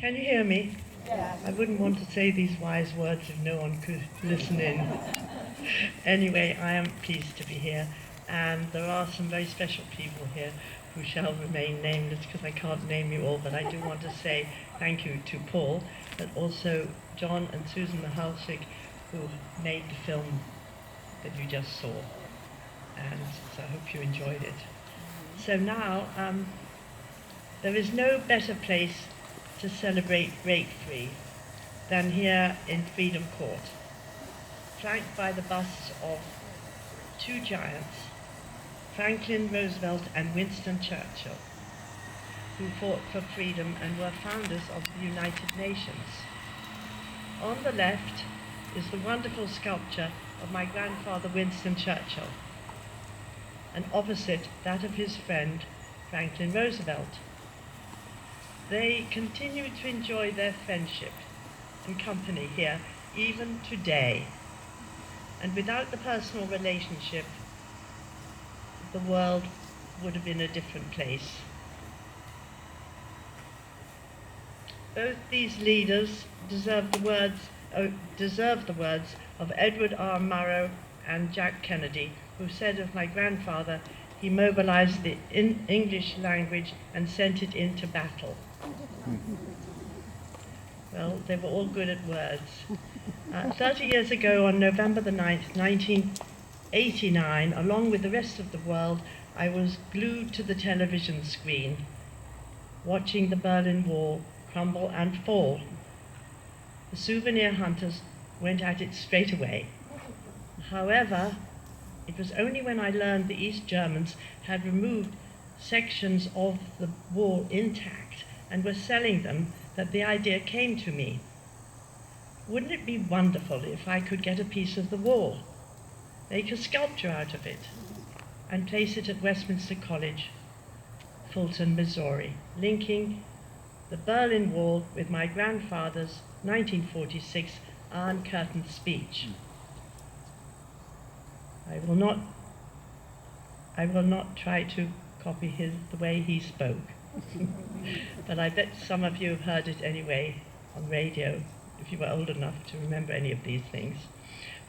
Can you hear me? Yes. I wouldn't want to say these wise words if no one could listen in. Anyway, I am pleased to be here, and there are some very special people here who shall remain nameless because I can't name you all, but I do want to say thank you to Paul, but also John and Susan Mahalchik, who made the film that you just saw. And so I hope you enjoyed it. So now, there is no better place to celebrate Break Free than here in Freedom Court, flanked by the busts of two giants, Franklin Roosevelt and Winston Churchill, who fought for freedom and were founders of the United Nations. On the left is the wonderful sculpture of my grandfather Winston Churchill, and opposite that of his friend Franklin Roosevelt. They continue to enjoy their friendship and company here even today. And without the personal relationship, the world would have been a different place. Both these leaders deserve the words of Edward R. Murrow and Jack Kennedy, who said of my grandfather, he mobilized the English language and sent it into battle. Well, they were all good at words. 30 years ago, on November the 9th, 1989, along with the rest of the world, I was glued to the television screen, watching the Berlin Wall crumble and fall. The souvenir hunters went at it straight away. However, it was only when I learned the East Germans had removed sections of the wall intact and were selling them that the idea came to me. Wouldn't it be wonderful if I could get a piece of the wall, make a sculpture out of it, and place it at Westminster College, Fulton, Missouri, linking the Berlin Wall with my grandfather's 1946 Iron Curtain speech. I will not try to copy the way he spoke, but I bet some of you have heard it anyway on radio, if you were old enough to remember any of these things.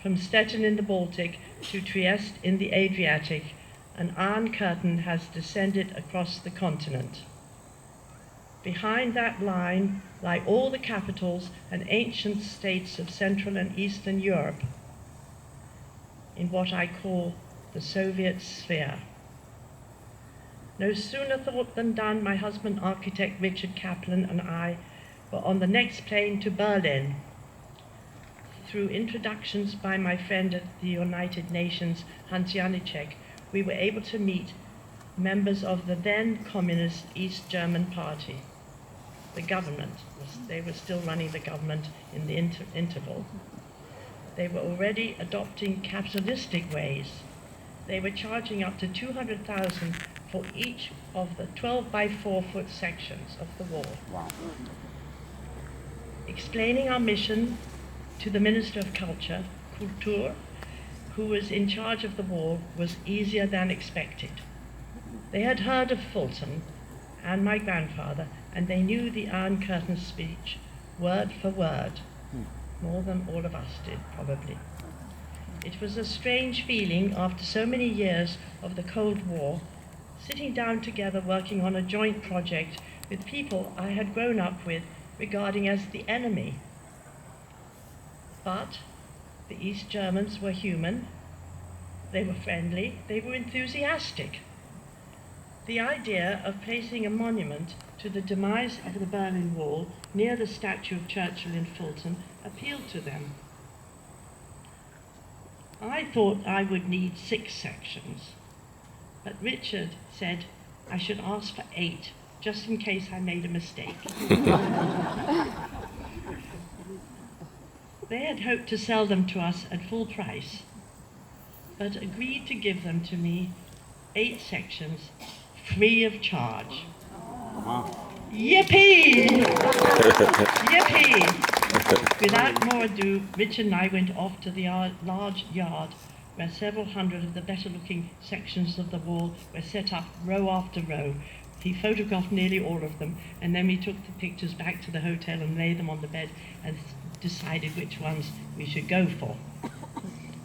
From Stettin in the Baltic to Trieste in the Adriatic, an iron curtain has descended across the continent. Behind that line lie all the capitals and ancient states of Central and Eastern Europe in what I call the Soviet sphere. No sooner thought than done, my husband, architect Richard Kaplan, and I were on the next plane to Berlin. Through introductions by my friend at the United Nations, Hans Janicek, we were able to meet members of the then communist East German Party, the government. They were still running the government in the interval. They were already adopting capitalistic ways. They were charging up to 200,000 for each of the 12 by 4 foot sections of the wall. Wow. Explaining our mission to the Minister of Culture, Kultur, who was in charge of the wall, was easier than expected. They had heard of Fulton and my grandfather, and they knew the Iron Curtain speech word for word, more than all of us did, probably. It was a strange feeling after so many years of the Cold War, sitting down together working on a joint project with people I had grown up with regarding as the enemy. But the East Germans were human, they were friendly, they were enthusiastic. The idea of placing a monument to the demise of the Berlin Wall near the statue of Churchill in Fulton appealed to them. I thought I would need 6 sections, but Richard said I should ask for 8, just in case I made a mistake. They had hoped to sell them to us at full price, but agreed to give them to me, 8 sections, free of charge. Wow. Yippee! Yippee! Without more ado, Richard and I went off to the large yard where several hundred of the better-looking sections of the wall were set up row after row, He photographed nearly all of them, and then we took the pictures back to the hotel and laid them on the bed and decided which ones we should go for.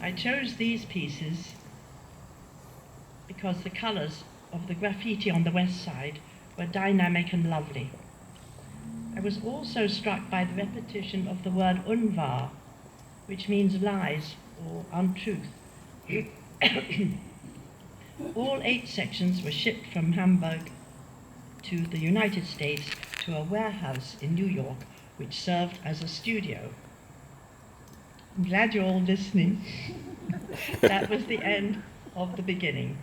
I chose these pieces because the colours of the graffiti on the west side were dynamic and lovely. I was also struck by the repetition of the word unwahr, which means lies or untruth. All 8 sections were shipped from Hamburg to the United States to a warehouse in New York, which served as a studio. I'm glad you're all listening. That was the end of the beginning.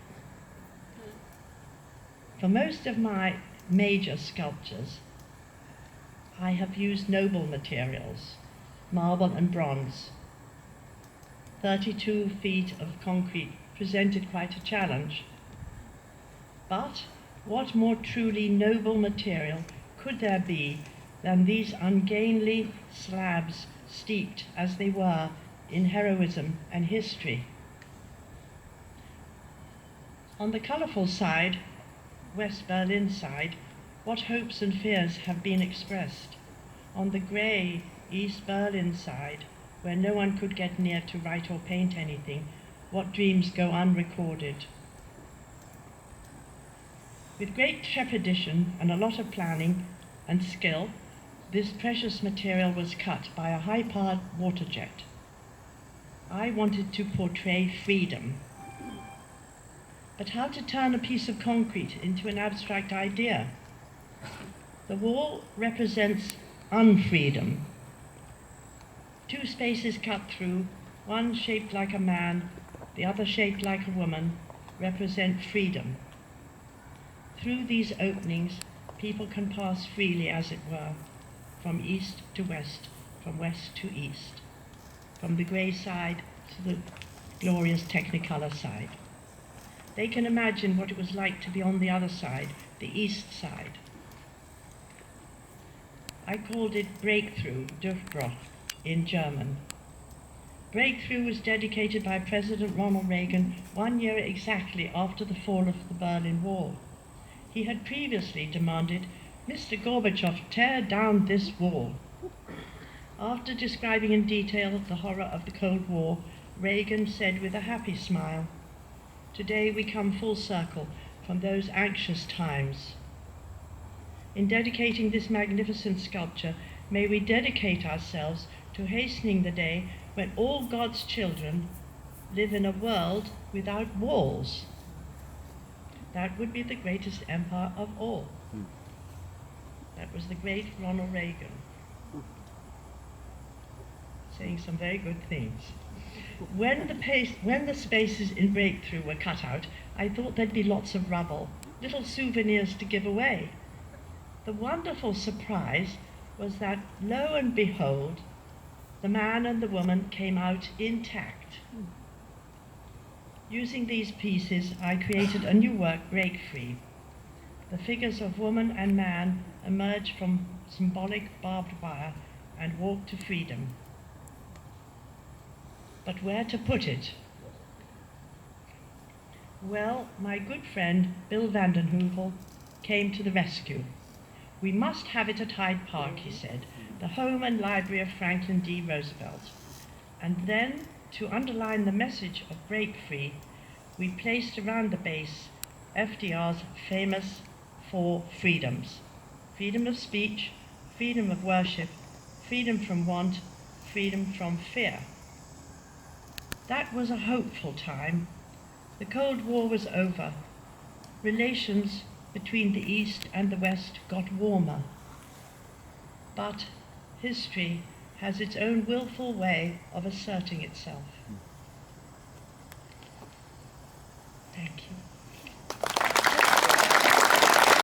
For most of my major sculptures, I have used noble materials, marble and bronze. 32 feet of concrete presented quite a challenge. But what more truly noble material could there be than these ungainly slabs steeped, as they were, in heroism and history? On the colourful side, West Berlin side, what hopes and fears have been expressed? On the grey East Berlin side, where no one could get near to write or paint anything, what dreams go unrecorded? With great trepidation and a lot of planning and skill, this precious material was cut by a high-powered water jet. I wanted to portray freedom. But how to turn a piece of concrete into an abstract idea? The wall represents unfreedom. 2 spaces cut through, one shaped like a man, the other shaped like a woman, represent freedom. Through these openings, people can pass freely, as it were, from east to west, from west to east, from the grey side to the glorious Technicolor side. They can imagine what it was like to be on the other side, the east side. I called it Breakthrough, Durchbruch, in German. Breakthrough was dedicated by President Ronald Reagan 1 year exactly after the fall of the Berlin Wall. He had previously demanded, "Mr. Gorbachev, tear down this wall." After describing in detail the horror of the Cold War, Reagan said with a happy smile, "Today we come full circle from those anxious times." In dedicating this magnificent sculpture, may we dedicate ourselves to hastening the day when all God's children live in a world without walls. That would be the greatest empire of all. That was the great Ronald Reagan, saying some very good things. When the spaces in Breakthrough were cut out, I thought there'd be lots of rubble, little souvenirs to give away. The wonderful surprise was that, lo and behold, the man and the woman came out intact. Using these pieces, I created a new work, Break Free. The figures of woman and man emerge from symbolic barbed wire and walk to freedom. But where to put it? Well, my good friend Bill Vandenheuvel came to the rescue. "We must have it at Hyde Park," he said, "the home and library of Franklin D. Roosevelt." And then, to underline the message of Break Free, we placed around the base FDR's famous 4 freedoms: freedom of speech, freedom of worship, freedom from want, freedom from fear. That was a hopeful time. The Cold War was over. Relations between the East and the West got warmer. But history has its own willful way of asserting itself. Thank you.